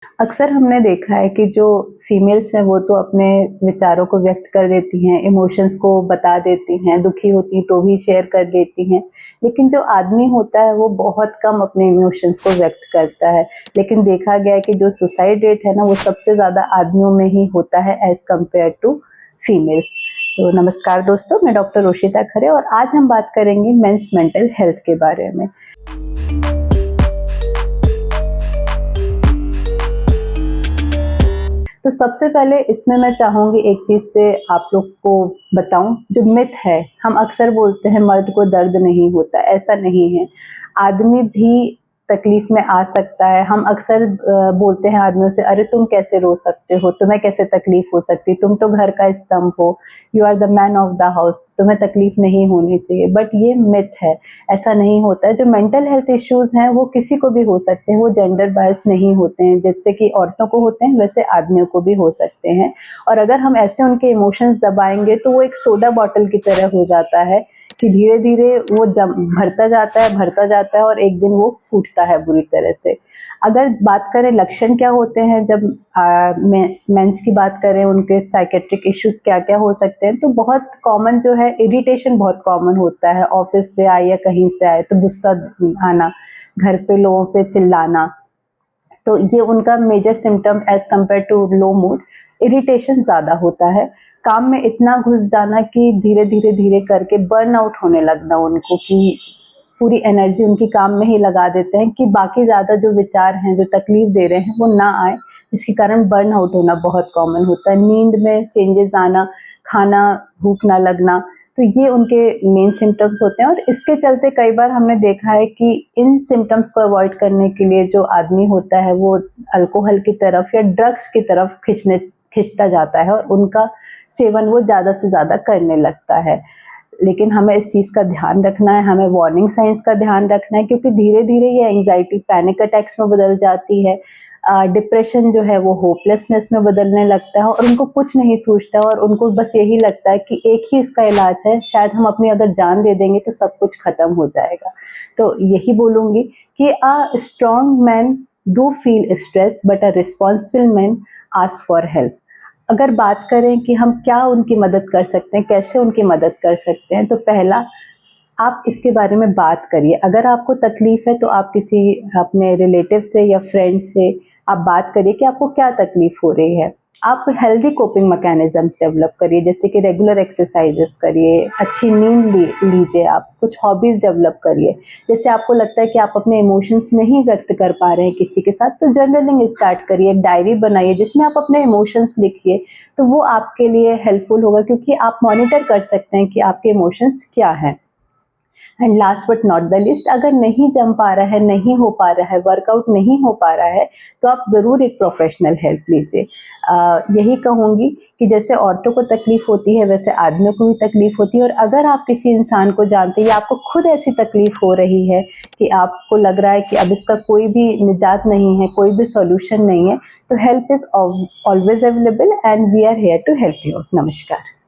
अक्सर हमने देखा है कि जो फीमेल्स हैं वो तो अपने विचारों को व्यक्त कर देती हैं, इमोशंस को बता देती हैं, दुखी होती तो भी शेयर कर देती हैं। लेकिन जो आदमी होता है वो बहुत कम अपने इमोशंस को व्यक्त करता है। लेकिन देखा गया है कि जो सुसाइड रेट है ना वो सबसे ज़्यादा आदमियों में ही होता है एज़ कम्पेयर टू फीमेल्स। तो नमस्कार दोस्तों, मैं डॉक्टर रोशिता खरे और आज हम बात करेंगे मेंस मेंटल हेल्थ के बारे में। तो सबसे पहले इसमें मैं चाहूँगी एक चीज़ पे आप लोग को बताऊँ, जो मिथ है, हम अक्सर बोलते हैं मर्द को दर्द नहीं होता, ऐसा नहीं है। आदमी भी तकलीफ़ में आ सकता है। हम अक्सर बोलते हैं आदमियों से, अरे तुम कैसे रो सकते हो, तुम्हें कैसे तकलीफ़ हो सकती, तुम तो घर का स्तंभ हो, you are the man of the house, तुम्हें तकलीफ़ नहीं होनी चाहिए। बट ये मिथ है, ऐसा नहीं होता है। जो मेंटल हेल्थ इश्यूज़ हैं वो किसी को भी हो सकते हैं, वो जेंडर बायस नहीं होते हैं। जैसे कि औरतों को होते हैं वैसे आदमियों को भी हो सकते हैं। और अगर हम ऐसे उनके इमोशंस दबाएंगे तो वो एक सोडा बॉटल की तरह हो जाता है कि धीरे धीरे वो भरता जाता है और एक दिन वो फूटता है बुरी तरह से। अगर बात करें लक्षण क्या होते हैं, जब मेंस की बात करें, उनके साइकेट्रिक इश्यूज क्या क्या हो सकते हैं, तो बहुत कॉमन जो है इरिटेशन बहुत कॉमन होता है। ऑफिस से आए या कहीं से आए तो गुस्सा आना, घर पे लोगों पे चिल्लाना, तो ये उनका major symptom as compare to low mood. Irritation ज़्यादा होता है, काम में इतना घुस जाना कि धीरे करके बर्न आउट होने लगना उनको, कि पूरी एनर्जी उनकी काम में ही लगा देते हैं कि बाकी ज़्यादा जो विचार हैं, जो तकलीफ दे रहे हैं वो ना आए, जिसके कारण बर्न आउट होना बहुत कॉमन होता है। नींद में चेंजेस आना, खाना भूख ना लगना, तो ये उनके मेन सिम्टम्स होते हैं। और इसके चलते कई बार हमने देखा है कि इन सिम्टम्स को अवॉइड करने के लिए जो आदमी होता है वो अल्कोहल की तरफ या ड्रग्स की तरफ खिंचता जाता है और उनका सेवन वो ज़्यादा से ज़्यादा करने लगता है। लेकिन हमें इस चीज़ का ध्यान रखना है, हमें वार्निंग साइंस का ध्यान रखना है, क्योंकि धीरे धीरे ये एंग्जाइटी पैनिक अटैक्स में बदल जाती है। डिप्रेशन जो है वो होपलेसनेस में बदलने लगता है और उनको कुछ नहीं सूझता और उनको बस यही लगता है कि एक ही इसका इलाज है, शायद हम अपनी अगर जान दे देंगे तो सब कुछ खत्म हो जाएगा। तो यही बोलूँगी कि a strong man do feel stress but a responsible man ask for help. अगर बात करें कि हम क्या उनकी मदद कर सकते हैं, कैसे उनकी मदद कर सकते हैं, तो पहला, आप इसके बारे में बात करिए। अगर आपको तकलीफ़ है तो आप किसी अपने रिलेटिव से या फ्रेंड से आप बात करिए कि आपको क्या तकलीफ़ हो रही है। आप हेल्दी कोपिंग मैकेनिज़्म्स डेवलप करिए, जैसे कि रेगुलर एक्सरसाइज़ेस करिए, अच्छी नींद लीजिए, आप कुछ हॉबीज़ डेवलप करिए। जैसे आपको लगता है कि आप अपने इमोशंस नहीं व्यक्त कर पा रहे हैं किसी के साथ, तो जर्नलिंग स्टार्ट करिए, एक डायरी बनाइए जिसमें आप अपने इमोशंस लिखिए, तो वो आपके लिए हेल्पफुल होगा, क्योंकि आप मॉनिटर कर सकते हैं कि आपके इमोशंस क्या हैं। And last but not the list, अगर नहीं जम पा रहा है, नहीं हो पा रहा है, वर्कआउट नहीं हो पा रहा है, तो आप ज़रूर एक प्रोफेशनल हेल्प लीजिए। यही कहूँगी कि जैसे औरतों को तकलीफ़ होती है वैसे आदमियों को भी तकलीफ़ होती है। और अगर आप किसी इंसान को जानते हैं या आपको खुद ऐसी तकलीफ़ हो रही है कि आपको लग रहा है कि अब इसका कोई भी निजात नहीं है, कोई भी सॉल्यूशन नहीं है, तो help is always available and we are here to help you. नमस्कार।